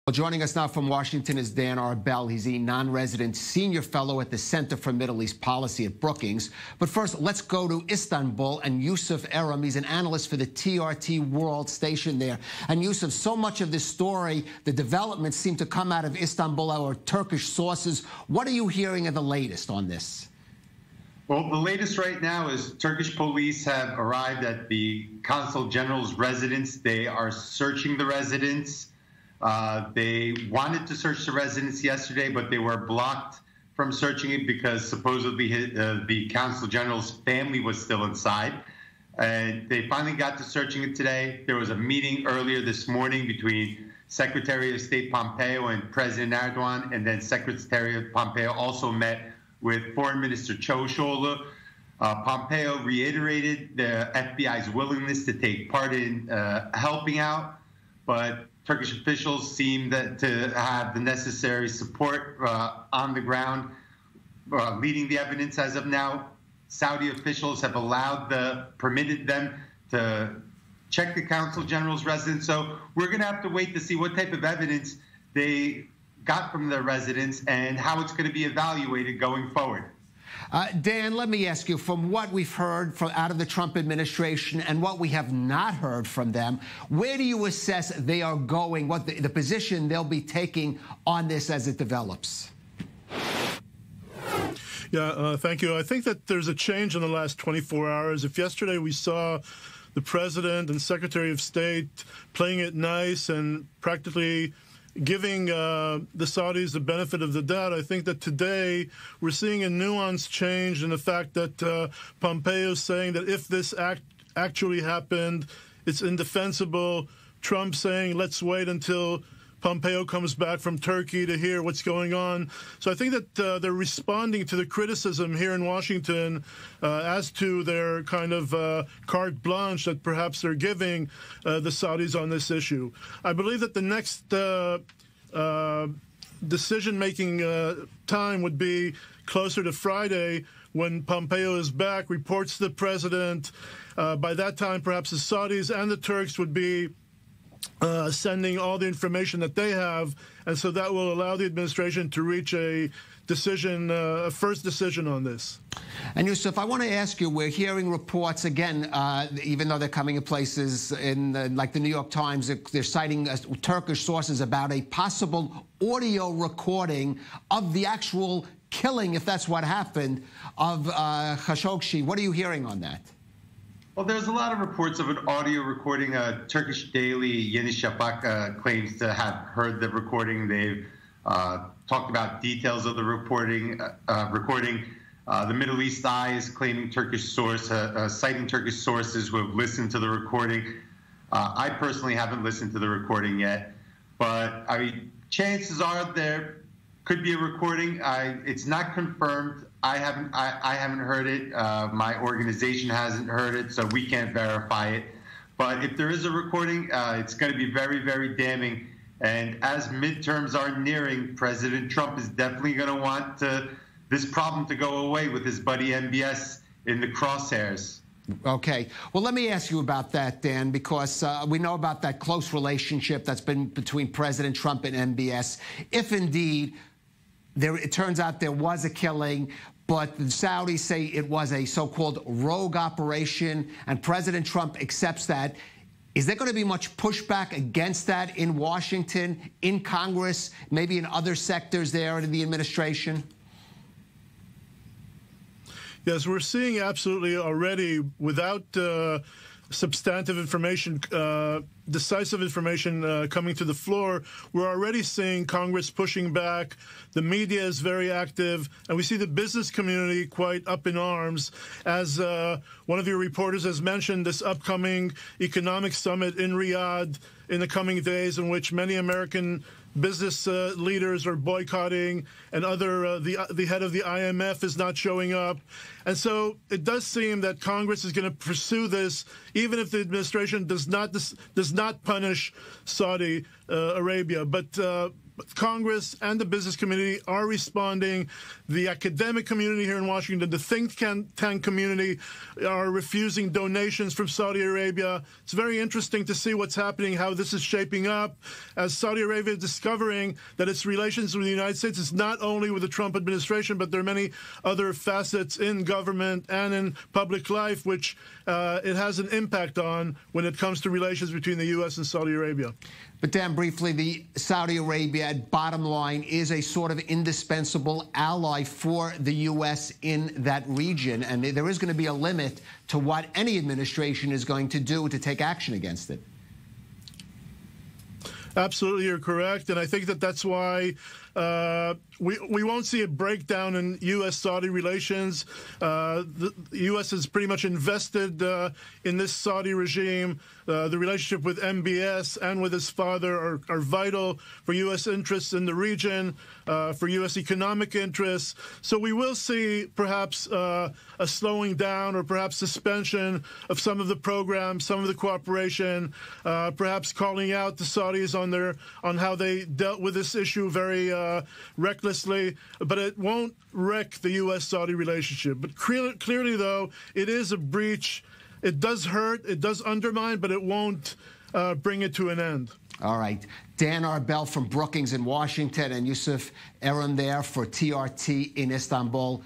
Well, joining us now from Washington is Dan Arbell. He's a non-resident senior fellow at the Center for Middle East Policy at Brookings. But first, let's go to Istanbul and Yusuf Erim. He's an analyst for the TRT World station there. And Yusuf, so much of this story, the developments seem to come out of Istanbul, our Turkish sources. What are you hearing of the latest on this? Well, the latest right now is Turkish police have arrived at the Consul General's residence. They are searching the residence. They wanted to search the residence yesterday, but they were blocked from searching it because supposedly the Consul General's family was still inside. And they finally got to searching it today. There was a meeting earlier this morning between Secretary of State Pompeo and President Erdogan, and then Secretary of Pompeo also met with Foreign Minister Çavuşoğlu. Pompeo reiterated the FBI's willingness to take part in helping out, but Turkish officials seem to have the necessary support on the ground, leading the evidence as of now. Saudi officials have permitted them to check the Consul General's residence. So we're going to have to wait to see what type of evidence they got from their residence and how it's going to be evaluated going forward. Dan, let me ask you, from what we've heard from out of the Trump administration and what we have not heard from them, where do you assess they are going, what the position they'll be taking on this as it develops? Yeah, thank you. I think that there's a change in the last 24 hours. If yesterday we saw the President and Secretary of State playing it nice and practically giving the Saudis the benefit of the doubt, I think that today we're seeing a nuanced change in the fact that Pompeo is saying that if this actually happened, it's indefensible. Trump saying, let's wait until Pompeo comes back from Turkey to hear what's going on. So I think that they're responding to the criticism here in Washington as to their kind of carte blanche that perhaps they're giving the Saudis on this issue. I believe that the next decision-making time would be closer to Friday when Pompeo is back, reports to the president. By that time, perhaps the Saudis and the Turks would be sending all the information that they have, and so that will allow the administration to reach a decision, a first decision on this. And Yusuf, I want to ask you, we're hearing reports again, even though they're coming in places in like the New York Times, they're citing Turkish sources about a possible audio recording of the actual killing, if that's what happened, of Khashoggi. What are you hearing on that? Well, there's a lot of reports of an audio recording. Turkish daily Yeni Şafak claims to have heard the recording. They've talked about details of the recording. The Middle East Eye is claiming Turkish source, citing Turkish sources who have listened to the recording. I personally haven't listened to the recording yet, but I mean, chances are there could be a recording. It's not confirmed. I haven't heard it. My organization hasn't heard it, so we can't verify it. But if there is a recording, it's going to be very, very damning. And as midterms are nearing, President Trump is definitely going to want this problem to go away with his buddy MBS in the crosshairs. Okay. Well, let me ask you about that, Dan, because we know about that close relationship that's been between President Trump and MBS. If indeed it turns out there was a killing, but the Saudis say it was a so-called rogue operation, and President Trump accepts that, is there going to be much pushback against that in Washington, in Congress, maybe in other sectors there in the administration? Yes, we're seeing absolutely already, without substantive information, decisive information coming to the floor, we're already seeing Congress pushing back. The media is very active, and we see the business community quite up in arms. As one of your reporters has mentioned, this upcoming economic summit in Riyadh in the coming days, in which many American business leaders are boycotting, and the head of the IMF is not showing up. And so it does seem that Congress is going to pursue this, even if the administration does not punish Saudi Arabia. But Congress and the business community are responding. The academic community here in Washington, the think tank community, are refusing donations from Saudi Arabia. It's very interesting to see what's happening, how this is shaping up, as Saudi Arabia is discovering that its relations with the United States is not only with the Trump administration, but there are many other facets in government and in public life which it has an impact on when it comes to relations between the U.S. and Saudi Arabia. But Dan, briefly, the Saudi Arabia, bottom line, is a sort of indispensable ally for the U.S. in that region, and there is going to be a limit to what any administration is going to do to take action against it. Absolutely, you're correct, and I think that that's why we won't see a breakdown in U.S.-Saudi relations. The U.S. has pretty much invested in this Saudi regime. The relationship with MBS and with his father are vital for U.S. interests in the region, for U.S. economic interests. So we will see perhaps a slowing down or perhaps suspension of some of the programs, some of the cooperation, perhaps calling out the Saudis on how they dealt with this issue very recklessly, but it won't wreck the U.S.-Saudi relationship. But clearly, though, it is a breach. It does hurt, it does undermine, but it won't bring it to an end. All right. Dan Arbell from Brookings in Washington and Yusuf Erim there for TRT in Istanbul.